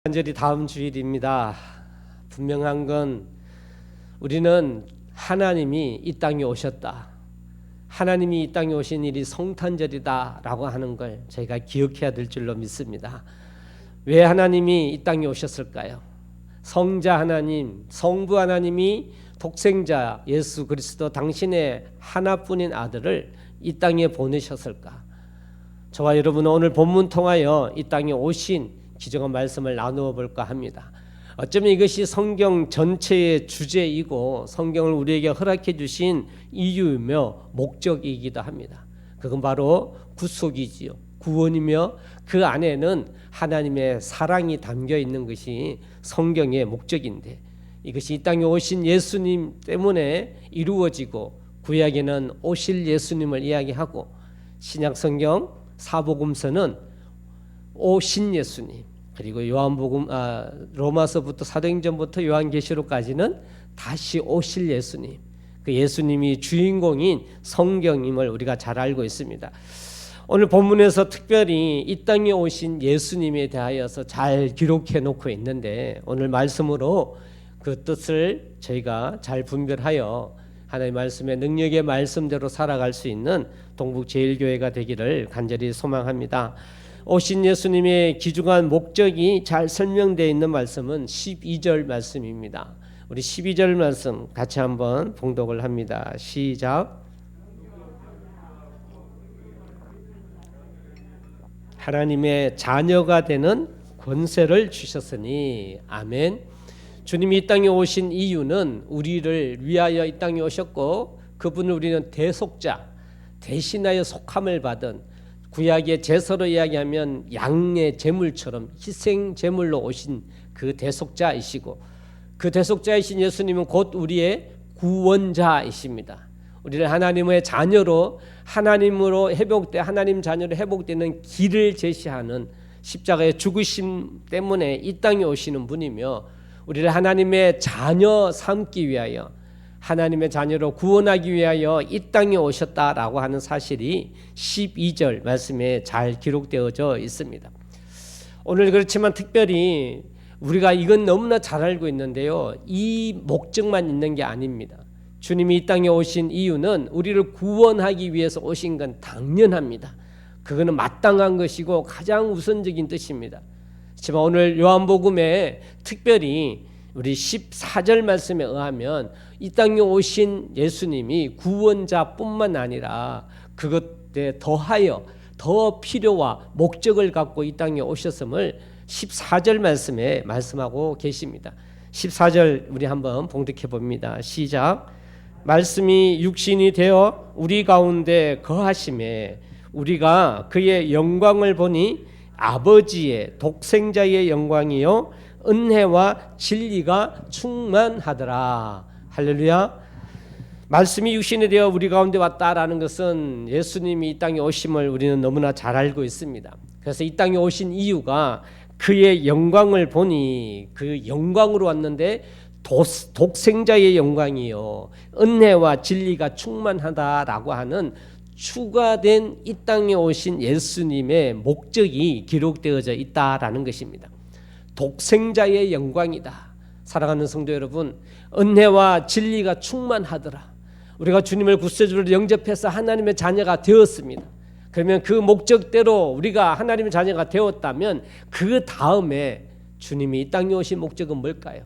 간절히 다음 주일입니다. 분명한 건 우리는 하나님이 이 땅에 오셨다. 하나님이 이 땅에 오신 일이 성탄절이다 라고 하는 걸 저희가 기억해야 될 줄로 믿습니다. 왜 하나님이 이 땅에 오셨을까요? 성자 하나님, 성부 하나님이 독생자 예수 그리스도 당신의 하나뿐인 아들을 이 땅에 보내셨을까? 저와 여러분은 오늘 본문 통하여 이 땅에 오신 기정한 말씀을 나누어 볼까 합니다. 어쩌면 이것이 성경 전체의 주제이고 성경을 우리에게 허락해 주신 이유이며 목적이기도 합니다. 그건 바로 구속이지요. 구원이며 그 안에는 하나님의 사랑이 담겨 있는 것이 성경의 목적인데 이것이 이 땅에 오신 예수님 때문에 이루어지고 구약에는 오실 예수님을 이야기하고 신약 성경 사복음서는 오신 예수님 그리고 요한복음 로마서부터 사도행전부터 요한계시록까지는 다시 오실 예수님 그 예수님이 주인공인 성경임을 우리가 잘 알고 있습니다. 오늘 본문에서 특별히 이 땅에 오신 예수님에 대하여서 잘 기록해 놓고 있는데 오늘 말씀으로 그 뜻을 저희가 잘 분별하여 하나님의 말씀의 능력의 말씀대로 살아갈 수 있는 동북제일교회가 되기를 간절히 소망합니다. 오신 예수님의 귀중한 목적이 잘 설명되어 있는 말씀은 12절 말씀입니다. 우리 12절 말씀 같이 한번 봉독을 합니다. 시작. 하나님의 자녀가 되는 권세를 주셨으니 아멘. 주님이 이 땅에 오신 이유는 우리를 위하여 이 땅에 오셨고 그분을 우리는 대속자, 대신하여 속함을 받은 구약의 제사로 이야기하면 양의 제물처럼 희생 제물로 오신 그 대속자이시고 그 대속자이신 예수님은 곧 우리의 구원자이십니다. 우리를 하나님의 자녀로 하나님으로 회복돼 하나님 자녀로 회복되는 길을 제시하는 십자가의 죽으심 때문에 이 땅에 오시는 분이며 우리를 하나님의 자녀 삼기 위하여 하나님의 자녀로 구원하기 위하여 이 땅에 오셨다라고 하는 사실이 12절 말씀에 잘 기록되어져 있습니다. 오늘 그렇지만 특별히 우리가 이건 너무나 잘 알고 있는데요. 이 목적만 있는 게 아닙니다. 주님이 이 땅에 오신 이유는 우리를 구원하기 위해서 오신 건 당연합니다. 그거는 마땅한 것이고 가장 우선적인 뜻입니다. 하지만 오늘 요한복음에 특별히 우리 14절 말씀에 의하면 이 땅에 오신 예수님이 구원자뿐만 아니라 그것에 더하여 더 필요와 목적을 갖고 이 땅에 오셨음을 14절 말씀에 말씀하고 계십니다. 14절 우리 한번 봉독해 봅니다. 시작. 말씀이 육신이 되어 우리 가운데 거하심에 우리가 그의 영광을 보니 아버지의 독생자의 영광이요 은혜와 진리가 충만하더라. 할렐루야. 말씀이 육신이 되어 우리 가운데 왔다라는 것은 예수님이 이 땅에 오심을 우리는 너무나 잘 알고 있습니다. 그래서 이 땅에 오신 이유가 그의 영광을 보니 그 영광으로 왔는데 독생자의 영광이요 은혜와 진리가 충만하다라고 하는 추가된 이 땅에 오신 예수님의 목적이 기록되어져 있다라는 것입니다. 독생자의 영광이다. 사랑하는 성도 여러분, 은혜와 진리가 충만하더라. 우리가 주님을 구세주로 영접해서 하나님의 자녀가 되었습니다. 그러면 그 목적대로 우리가 하나님의 자녀가 되었다면 그 다음에 주님이 이 땅에 오신 목적은 뭘까요?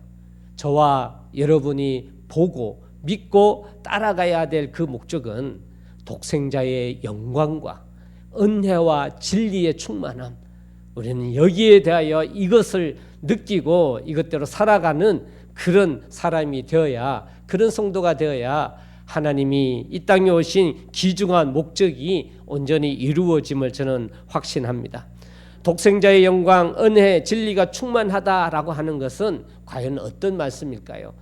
저와 여러분이 보고 믿고 따라가야 될 그 목적은 독생자의 영광과 은혜와 진리의 충만함. 우리는 여기에 대하여 이것을 느끼고 이것대로 살아가는 그런 사람이 되어야 그런 성도가 되어야 하나님이 이 땅에 오신 귀중한 목적이 온전히 이루어짐을 저는 확신합니다. 독생자의 영광, 은혜, 진리가 충만하다라고 하는 것은 과연 어떤 말씀일까요?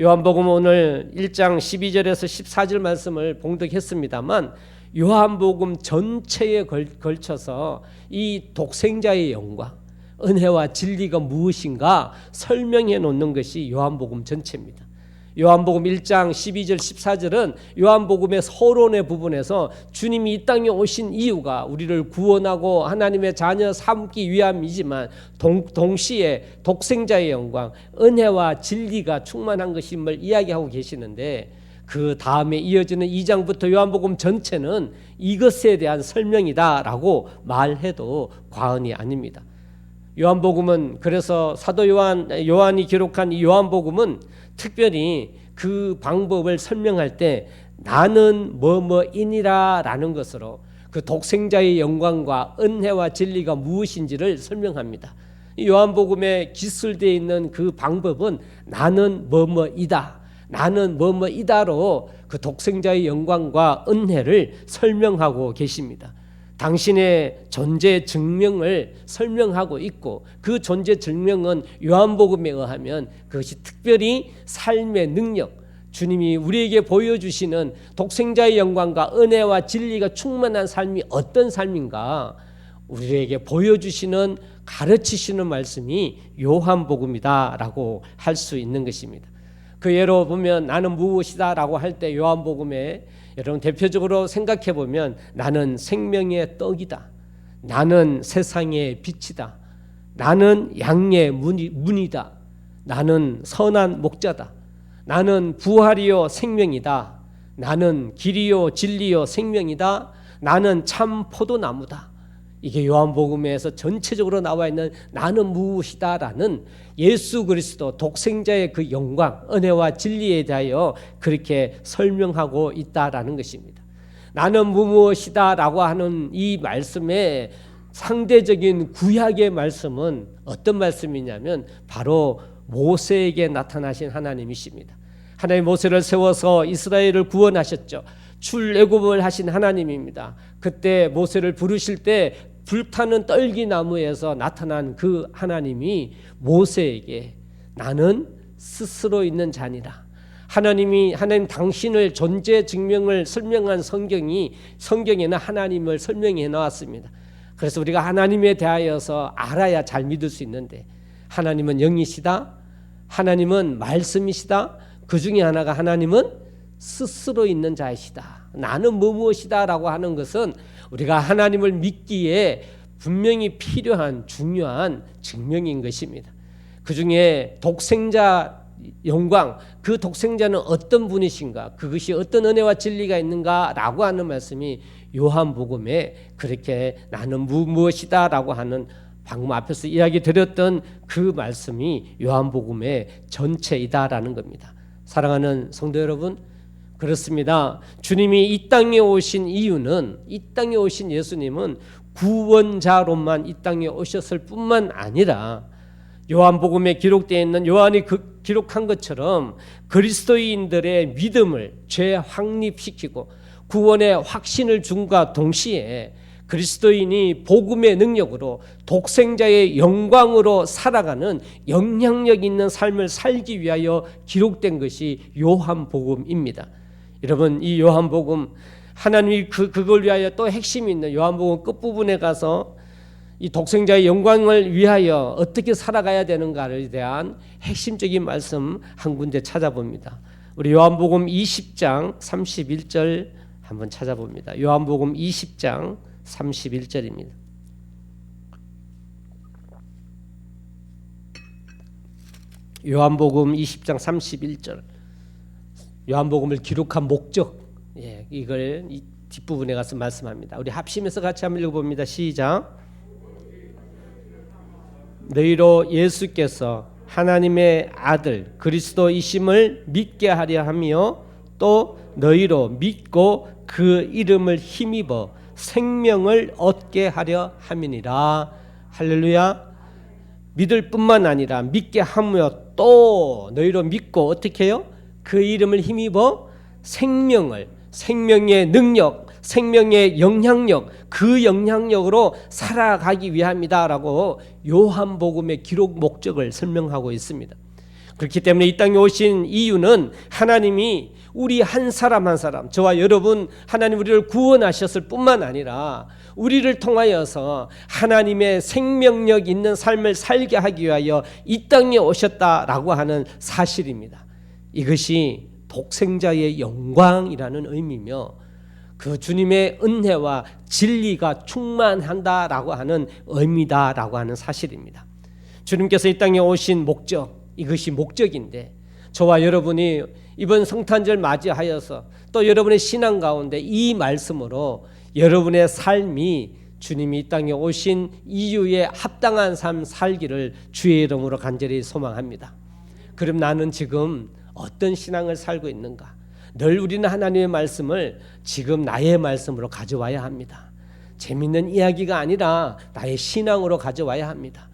요한복음 오늘 1장 12절에서 14절 말씀을 봉독했습니다만 요한복음 전체에 걸쳐서 이 독생자의 영광, 은혜와 진리가 무엇인가 설명해 놓는 것이 요한복음 전체입니다. 요한복음 1장 12절 14절은 요한복음의 서론의 부분에서 주님이 이 땅에 오신 이유가 우리를 구원하고 하나님의 자녀 삼기 위함이지만 동시에 독생자의 영광, 은혜와 진리가 충만한 것임을 이야기하고 계시는데, 그 다음에 이어지는 2장부터 요한복음 전체는 이것에 대한 설명이다라고 말해도 과언이 아닙니다. 요한복음은, 그래서 사도 요한이 기록한 이 요한복음은 특별히 그 방법을 설명할 때 나는 뭐뭐이니라 라는 것으로 그 독생자의 영광과 은혜와 진리가 무엇인지를 설명합니다. 이 요한복음에 기술되어 있는 그 방법은 나는 뭐뭐이다, 나는 뭐뭐이다로 그 독생자의 영광과 은혜를 설명하고 계십니다. 당신의 존재 증명을 설명하고 있고, 그 존재 증명은 요한복음에 의하면 그것이 특별히 삶의 능력, 주님이 우리에게 보여주시는 독생자의 영광과 은혜와 진리가 충만한 삶이 어떤 삶인가 우리에게 보여주시는, 가르치시는 말씀이 요한복음이다라고 할 수 있는 것입니다. 그 예로 보면 나는 무엇이다 라고 할 때 요한복음에 여러분 대표적으로 생각해 보면 나는 생명의 떡이다, 나는 세상의 빛이다, 나는 양의 문이다, 나는 선한 목자다, 나는 부활이요 생명이다, 나는 길이요 진리요 생명이다, 나는 참 포도나무다. 이게 요한복음에서 전체적으로 나와 있는 나는 무엇이다라는 예수 그리스도 독생자의 그 영광, 은혜와 진리에 대하여 그렇게 설명하고 있다라는 것입니다. 나는 무엇이다라고 하는 이 말씀의 상대적인 구약의 말씀은 어떤 말씀이냐면 바로 모세에게 나타나신 하나님이십니다. 하나님 모세를 세워서 이스라엘을 구원하셨죠. 출애굽을 하신 하나님입니다. 그때 모세를 부르실 때 불타는 떨기나무에서 나타난 그 하나님이 모세에게 나는 스스로 있는 자니라. 하나님 당신을 존재 증명을 설명한 성경에는 하나님을 설명해 나왔습니다. 그래서 우리가 하나님에 대하여서 알아야 잘 믿을 수 있는데, 하나님은 영이시다, 하나님은 말씀이시다, 그 중에 하나가 하나님은 스스로 있는 자이시다, 나는 무엇이다 라고 하는 것은 우리가 하나님을 믿기에 분명히 필요한 중요한 증명인 것입니다. 그 중에 독생자 영광, 그 독생자는 어떤 분이신가, 그것이 어떤 은혜와 진리가 있는가 라고 하는 말씀이 요한복음에 그렇게 나는 무엇이다 라고 하는 방금 앞에서 이야기 드렸던 그 말씀이 요한복음의 전체이다라는 겁니다. 사랑하는 성도 여러분, 그렇습니다. 주님이 이 땅에 오신 이유는, 이 땅에 오신 예수님은 구원자로만 이 땅에 오셨을 뿐만 아니라 요한복음에 기록되어 있는 요한이 기록한 것처럼 그리스도인들의 믿음을 재확립시키고 구원의 확신을 줌과 동시에 그리스도인이 복음의 능력으로 독생자의 영광으로 살아가는 영향력 있는 삶을 살기 위하여 기록된 것이 요한복음입니다. 여러분, 이 요한복음, 하나님이 그걸 위하여 또 핵심이 있는 요한복음 끝부분에 가서 이 독생자의 영광을 위하여 어떻게 살아가야 되는가에 대한 핵심적인 말씀 한 군데 찾아봅니다. 우리 요한복음 20장 31절 한번 찾아봅니다. 요한복음 20장 31절입니다. 요한복음 20장 31절. 요한복음을 기록한 목적, 이걸 이 뒷부분에 가서 말씀합니다. 우리 합심해서 같이 한번 읽어봅니다. 시작. 너희로 예수께서 하나님의 아들 그리스도이심을 믿게 하려 하며 또 너희로 믿고 그 이름을 힘입어 생명을 얻게 하려 함이니라. 할렐루야. 믿을 뿐만 아니라 믿게 하며 또 너희로 믿고 어떻게 해요? 그 이름을 힘입어 생명의 능력, 생명의 영향력, 그 영향력으로 살아가기 위함이다라고 요한복음의 기록 목적을 설명하고 있습니다. 그렇기 때문에 이 땅에 오신 이유는 하나님이 우리 한 사람 한 사람, 저와 여러분, 하나님 우리를 구원하셨을 뿐만 아니라 우리를 통하여서 하나님의 생명력 있는 삶을 살게 하기 위하여 이 땅에 오셨다라고 하는 사실입니다. 이것이 독생자의 영광이라는 의미며 그 주님의 은혜와 진리가 충만한다라고 하는 의미다라고 하는 사실입니다. 주님께서 이 땅에 오신 목적, 이것이 목적인데 저와 여러분이 이번 성탄절 맞이하여서 또 여러분의 신앙 가운데 이 말씀으로 여러분의 삶이 주님이 이 땅에 오신 이유에 합당한 삶 살기를 주의 이름으로 간절히 소망합니다. 그럼 나는 지금 어떤 신앙을 살고 있는가? 늘 우리는 하나님의 말씀을 지금 나의 말씀으로 가져와야 합니다. 재밌는 이야기가 아니라 나의 신앙으로 가져와야 합니다.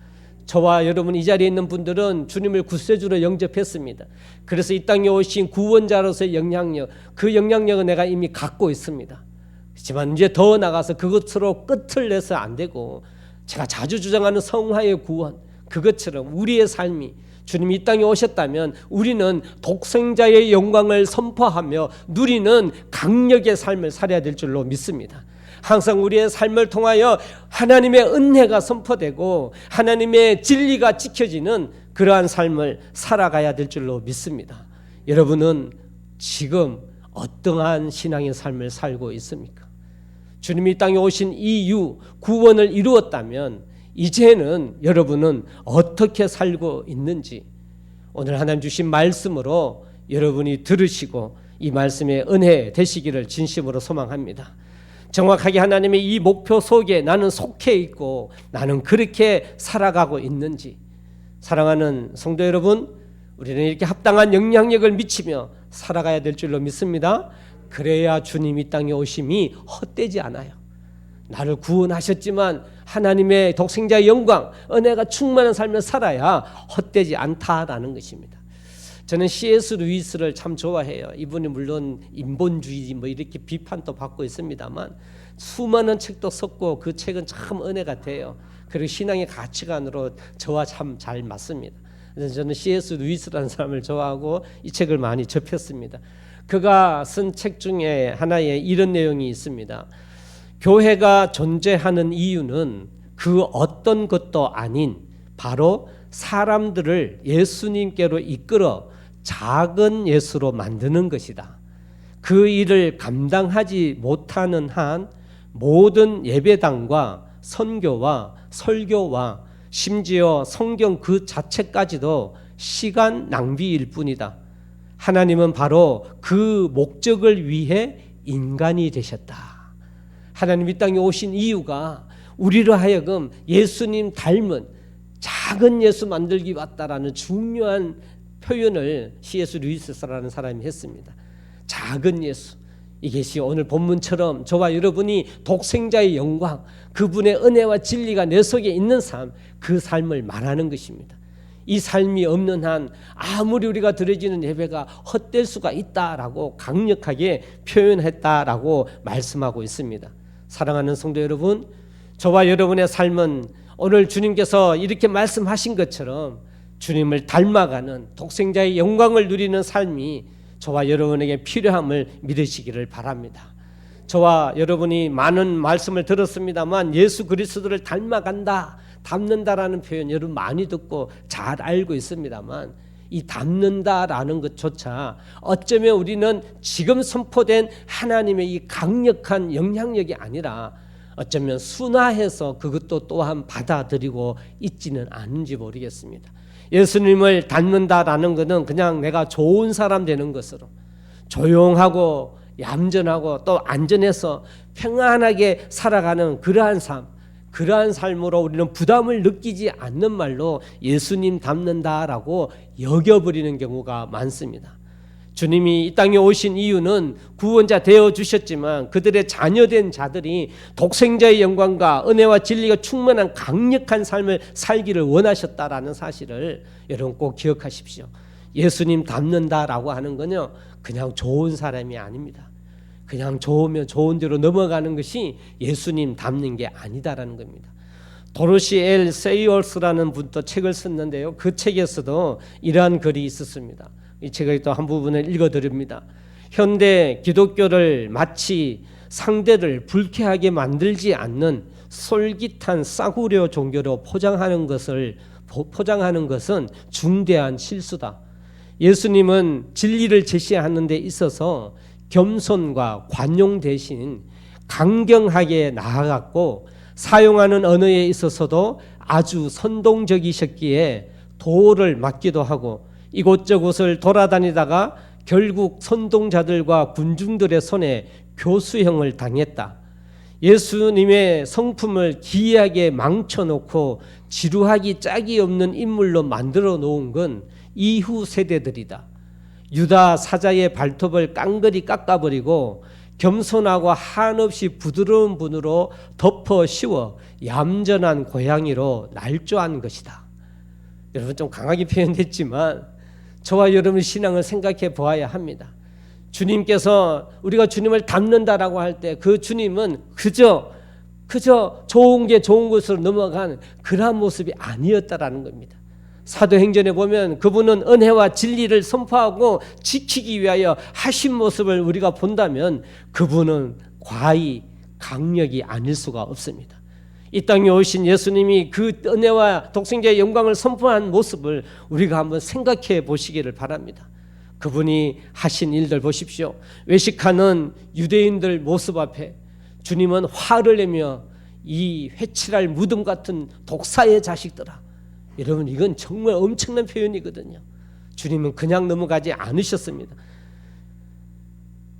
저와 여러분 이 자리에 있는 분들은 주님을 구세주로 영접했습니다. 그래서 이 땅에 오신 구원자로서의 영향력, 그 영향력은 내가 이미 갖고 있습니다. 하지만 이제 더 나가서 그것으로 끝을 내서 안 되고 제가 자주 주장하는 성화의 구원, 그것처럼 우리의 삶이 주님이 이 땅에 오셨다면 우리는 독생자의 영광을 선포하며 누리는 강력의 삶을 살아야 될 줄로 믿습니다. 항상 우리의 삶을 통하여 하나님의 은혜가 선포되고 하나님의 진리가 지켜지는 그러한 삶을 살아가야 될 줄로 믿습니다. 여러분은 지금 어떠한 신앙의 삶을 살고 있습니까? 주님이 이 땅에 오신 이유, 구원을 이루었다면 이제는 여러분은 어떻게 살고 있는지 오늘 하나님 주신 말씀으로 여러분이 들으시고 이 말씀의 은혜 되시기를 진심으로 소망합니다. 정확하게 하나님의 이 목표 속에 나는 속해 있고 나는 그렇게 살아가고 있는지, 사랑하는 성도 여러분, 우리는 이렇게 합당한 영향력을 미치며 살아가야 될 줄로 믿습니다. 그래야 주님 이 땅에 오심이 헛되지 않아요. 나를 구원하셨지만 하나님의 독생자의 영광, 은혜가 충만한 삶을 살아야 헛되지 않다라는 것입니다. 저는 C.S. 루이스를 참 좋아해요. 이분이 물론 인본주의 뭐 이렇게 비판도 받고 있습니다만 수많은 책도 썼고 그 책은 참 은혜 같아요. 그리고 신앙의 가치관으로 저와 참 잘 맞습니다. 그래서 저는 C.S. 루이스라는 사람을 좋아하고 이 책을 많이 접했습니다. 그가 쓴 책 중에 하나에 이런 내용이 있습니다. 교회가 존재하는 이유는 그 어떤 것도 아닌 바로 사람들을 예수님께로 이끌어 작은 예수로 만드는 것이다. 그 일을 감당하지 못하는 한 모든 예배당과 선교와 설교와 심지어 성경 그 자체까지도 시간 낭비일 뿐이다. 하나님은 바로 그 목적을 위해 인간이 되셨다. 하나님 이 땅에 오신 이유가 우리로 하여금 예수님 닮은 작은 예수 만들기 왔다라는 중요한 표현을 C.S. 루이스라는 사람이 했습니다. 작은 예수. 이것이 오늘 본문처럼 저와 여러분이 독생자의 영광, 그분의 은혜와 진리가 내 속에 있는 삶, 그 삶을 말하는 것입니다. 이 삶이 없는 한 아무리 우리가 드려지는 예배가 헛될 수가 있다라고 강력하게 표현했다라고 말씀하고 있습니다. 사랑하는 성도 여러분, 저와 여러분의 삶은 오늘 주님께서 이렇게 말씀하신 것처럼 주님을 닮아가는 독생자의 영광을 누리는 삶이 저와 여러분에게 필요함을 믿으시기를 바랍니다. 저와 여러분이 많은 말씀을 들었습니다만 예수 그리스도를 닮아간다, 닮는다라는 표현 여러분 많이 듣고 잘 알고 있습니다만 이 닮는다라는 것조차 어쩌면 우리는 지금 선포된 하나님의 이 강력한 영향력이 아니라 어쩌면 순화해서 그것도 또한 받아들이고 있지는 않은지 모르겠습니다. 예수님을 닮는다라는 것은 그냥 내가 좋은 사람 되는 것으로 조용하고 얌전하고 또 안전해서 평안하게 살아가는 그러한 삶, 그러한 삶으로 우리는 부담을 느끼지 않는 말로 예수님 닮는다라고 여겨버리는 경우가 많습니다. 주님이 이 땅에 오신 이유는 구원자 되어 주셨지만 그들의 자녀된 자들이 독생자의 영광과 은혜와 진리가 충만한 강력한 삶을 살기를 원하셨다라는 사실을 여러분 꼭 기억하십시오. 예수님 닮는다라고 하는 건요, 그냥 좋은 사람이 아닙니다. 그냥 좋으면 좋은 대로 넘어가는 것이 예수님 닮는 게 아니다라는 겁니다. 도로시 엘 세이얼스라는 분도 책을 썼는데요, 그 책에서도 이러한 글이 있었습니다. 이 책의 또 한 부분을 읽어드립니다. 현대 기독교를 마치 상대를 불쾌하게 만들지 않는 솔깃한 싸구려 종교로 포장하는 것은 중대한 실수다. 예수님은 진리를 제시하는 데 있어서 겸손과 관용 대신 강경하게 나아갔고 사용하는 언어에 있어서도 아주 선동적이셨기에 도를 맞기도 하고 이곳저곳을 돌아다니다가 결국 선동자들과 군중들의 손에 교수형을 당했다. 예수님의 성품을 기이하게 망쳐놓고 지루하기 짝이 없는 인물로 만들어 놓은 건 이후 세대들이다. 유다 사자의 발톱을 깡그리 깎아버리고 겸손하고 한없이 부드러운 분으로 덮어 씌워 얌전한 고양이로 날조한 것이다. 여러분 좀 강하게 표현됐지만 저와 여러분의 신앙을 생각해 보아야 합니다. 주님께서 우리가 주님을 닮는다라고 할 때 그 주님은 그저 좋은 게 좋은 것으로 넘어간 그러한 모습이 아니었다라는 겁니다. 사도행전에 보면 그분은 은혜와 진리를 선포하고 지키기 위하여 하신 모습을 우리가 본다면 그분은 과히 강력이 아닐 수가 없습니다. 이 땅에 오신 예수님이 그 은혜와 독생자의 영광을 선포한 모습을 우리가 한번 생각해 보시기를 바랍니다. 그분이 하신 일들 보십시오. 외식하는 유대인들 모습 앞에 주님은 화를 내며 이 회칠할 무덤 같은 독사의 자식들아. 여러분 이건 정말 엄청난 표현이거든요. 주님은 그냥 넘어가지 않으셨습니다.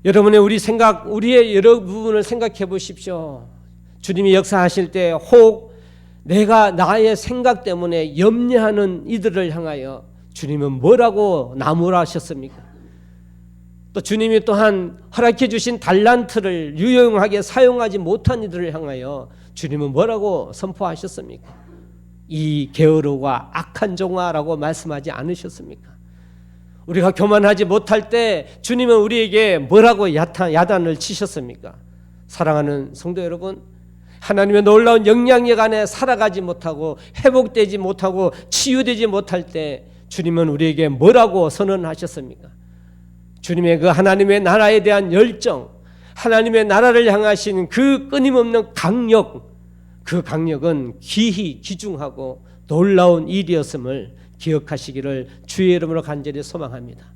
여러분의 우리의 여러 부분을 생각해 보십시오. 주님이 역사하실 때 혹 내가 나의 생각 때문에 염려하는 이들을 향하여 주님은 뭐라고 나무라하셨습니까? 또 주님이 또한 허락해 주신 달란트를 유용하게 사용하지 못한 이들을 향하여 주님은 뭐라고 선포하셨습니까? 이 게으르고 악한 종아라고 말씀하지 않으셨습니까? 우리가 교만하지 못할 때 주님은 우리에게 뭐라고 야단을 치셨습니까? 사랑하는 성도 여러분, 하나님의 놀라운 영향력 안에 살아가지 못하고 회복되지 못하고 치유되지 못할 때 주님은 우리에게 뭐라고 선언하셨습니까? 주님의 그 하나님의 나라에 대한 열정, 하나님의 나라를 향하신 그 끊임없는 강력, 그 강력은 귀히 귀중하고 놀라운 일이었음을 기억하시기를 주의 이름으로 간절히 소망합니다.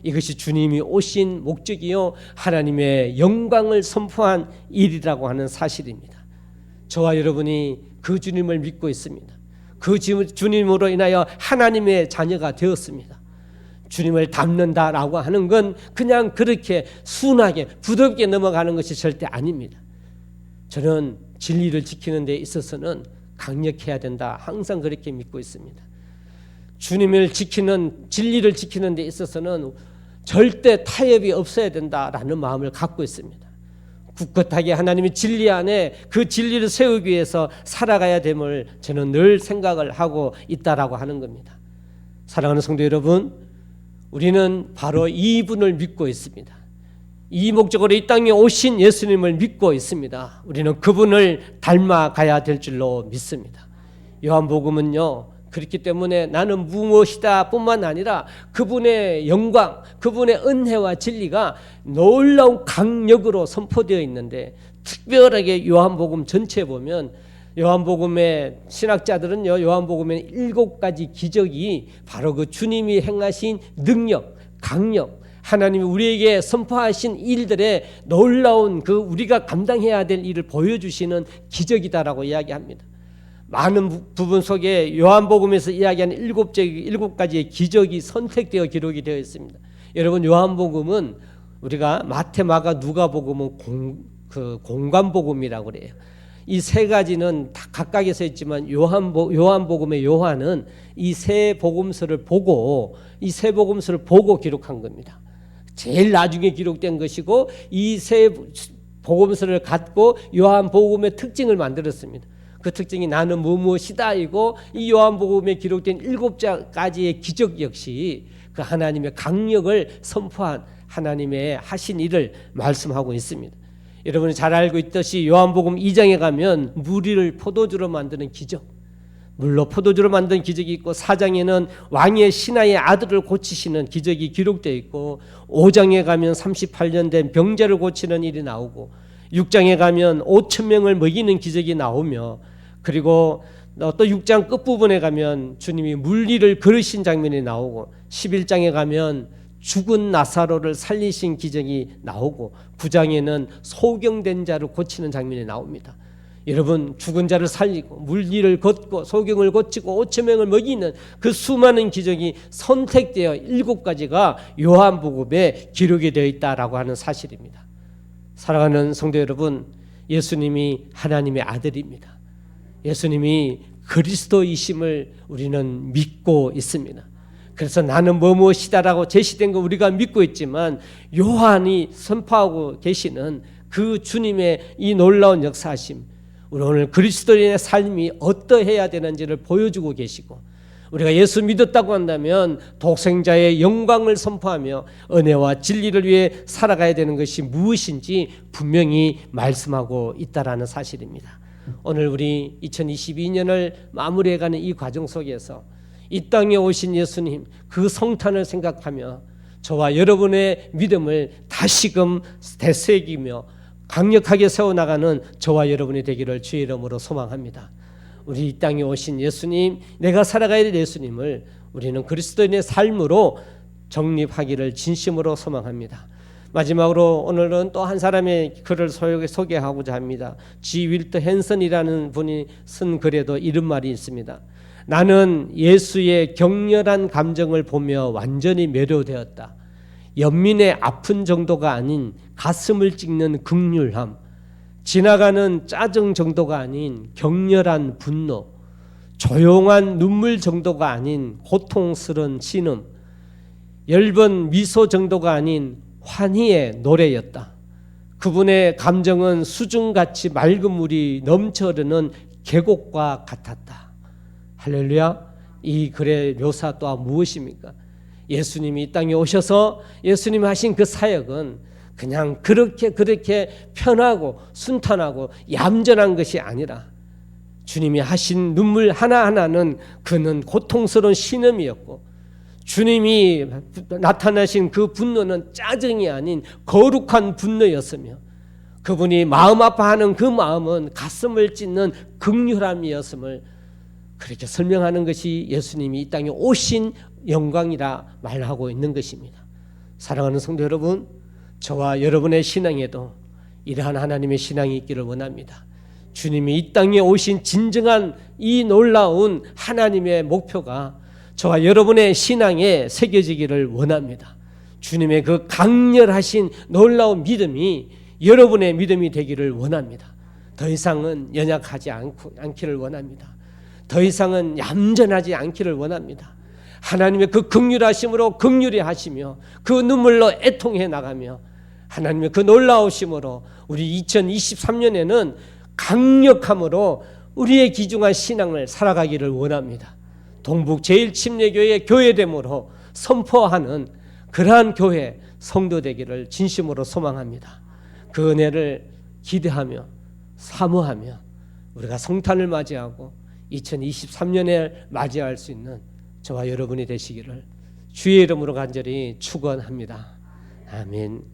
이것이 주님이 오신 목적이요 하나님의 영광을 선포한 일이라고 하는 사실입니다. 저와 여러분이 그 주님을 믿고 있습니다. 그 주님으로 인하여 하나님의 자녀가 되었습니다. 주님을 닮는다라고 하는 건 그냥 그렇게 순하게 부드럽게 넘어가는 것이 절대 아닙니다. 저는 진리를 지키는 데 있어서는 강력해야 된다. 항상 그렇게 믿고 있습니다. 주님을 지키는 진리를 지키는 데 있어서는 절대 타협이 없어야 된다라는 마음을 갖고 있습니다. 굳건하게 하나님의 진리 안에 그 진리를 세우기 위해서 살아가야 됨을 저는 늘 생각을 하고 있다라고 하는 겁니다. 사랑하는 성도 여러분, 우리는 바로 이분을 믿고 있습니다. 이 목적으로 이 땅에 오신 예수님을 믿고 있습니다. 우리는 그분을 닮아가야 될 줄로 믿습니다. 요한복음은요, 그렇기 때문에 나는 무엇이다 뿐만 아니라 그분의 영광, 그분의 은혜와 진리가 놀라운 강력으로 선포되어 있는데, 특별하게 요한복음 전체에 보면 요한복음의 신학자들은요, 요한복음의 7가지 기적이 바로 그 주님이 행하신 능력, 강력, 하나님이 우리에게 선포하신 일들의 놀라운 그 우리가 감당해야 될 일을 보여주시는 기적이다라고 이야기합니다. 많은 부분 속에 요한복음에서 이야기하는 7가지의 기적이 선택되어 기록이 되어 있습니다. 여러분, 요한복음은 우리가 마태, 마가, 누가복음은 공관복음이라고 그래요. 이 3가지는 다 각각에서 있지만 요한복음의 요한은 이 세 복음서를 보고 기록한 겁니다. 제일 나중에 기록된 것이고 이 세 복음서를 갖고 요한복음의 특징을 만들었습니다. 그 특징이 나는 무엇이다 이고, 이 요한복음에 기록된 7가지의 기적 역시 그 하나님의 강력을 선포한 하나님의 하신 일을 말씀하고 있습니다. 여러분이 잘 알고 있듯이 요한복음 2장에 가면 무리를 포도주로 만드는 기적, 물로 포도주로 만든 기적이 있고, 4장에는 왕의 신하의 아들을 고치시는 기적이 기록되어 있고, 5장에 가면 38년 된 병자를 고치는 일이 나오고, 6장에 가면 5,000명을 먹이는 기적이 나오며, 그리고 또 6장 끝부분에 가면 주님이 물리를 걸으신 장면이 나오고 11장에 가면 죽은 나사로를 살리신 기적이 나오고 9장에는 소경된 자를 고치는 장면이 나옵니다. 여러분, 죽은 자를 살리고 물리를 걷고 소경을 고치고 5천 명을 먹이는 그 수많은 기적이 선택되어 7가지가 요한복음에 기록이 되어 있다라고 하는 사실입니다. 사랑하는 성도 여러분, 예수님이 하나님의 아들입니다. 예수님이 그리스도이심을 우리는 믿고 있습니다. 그래서 나는 무엇이다라고 제시된 거 우리가 믿고 있지만 요한이 선포하고 계시는 그 주님의 이 놀라운 역사하심, 우리 오늘 그리스도인의 삶이 어떠해야 되는지를 보여주고 계시고, 우리가 예수 믿었다고 한다면 독생자의 영광을 선포하며 은혜와 진리를 위해 살아가야 되는 것이 무엇인지 분명히 말씀하고 있다라는 사실입니다. 오늘 우리 2022년을 마무리해가는 이 과정 속에서 이 땅에 오신 예수님 그 성탄을 생각하며 저와 여러분의 믿음을 다시금 되새기며 강력하게 세워나가는 저와 여러분이 되기를 주의 이름으로 소망합니다. 우리 이 땅에 오신 예수님, 내가 살아가야 될 예수님을 우리는 그리스도인의 삶으로 정립하기를 진심으로 소망합니다. 마지막으로 오늘은 또 한 사람의 글을 소개하고자 합니다. G. 윌터 헨슨이라는 분이 쓴 글에도 이런 말이 있습니다. 나는 예수의 격렬한 감정을 보며 완전히 매료되었다. 연민의 아픈 정도가 아닌 가슴을 찍는 극률함, 지나가는 짜증 정도가 아닌 격렬한 분노, 조용한 눈물 정도가 아닌 고통스러운 신음, 엷은 미소 정도가 아닌 환희의 노래였다. 그분의 감정은 수중같이 맑은 물이 넘쳐 흐르는 계곡과 같았다. 할렐루야. 이 글의 묘사 또한 무엇입니까? 예수님이 이 땅에 오셔서 예수님이 하신 그 사역은 그냥 그렇게 편하고 순탄하고 얌전한 것이 아니라 주님이 하신 눈물 하나하나는 그는 고통스러운 신음이었고, 주님이 나타나신 그 분노는 짜증이 아닌 거룩한 분노였으며, 그분이 마음 아파하는 그 마음은 가슴을 찢는 극률함이었음을 그렇게 설명하는 것이 예수님이 이 땅에 오신 영광이라 말하고 있는 것입니다. 사랑하는 성도 여러분, 저와 여러분의 신앙에도 이러한 하나님의 신앙이 있기를 원합니다. 주님이 이 땅에 오신 진정한 이 놀라운 하나님의 목표가 저와 여러분의 신앙에 새겨지기를 원합니다. 주님의 그 강렬하신 놀라운 믿음이 여러분의 믿음이 되기를 원합니다. 더 이상은 연약하지 않기를 원합니다. 더 이상은 얌전하지 않기를 원합니다. 하나님의 그 긍휼하심으로 긍휼히 하시며 그 눈물로 애통해 나가며 하나님의 그 놀라우심으로 우리 2023년에는 강력함으로 우리의 귀중한 신앙을 살아가기를 원합니다. 동북 제1침례교회의 교회됨으로 선포하는 그러한 교회 성도 되기를 진심으로 소망합니다. 그 은혜를 기대하며 사모하며 우리가 성탄을 맞이하고 2023년에 맞이할 수 있는 저와 여러분이 되시기를 주의 이름으로 간절히 축원합니다. 아멘.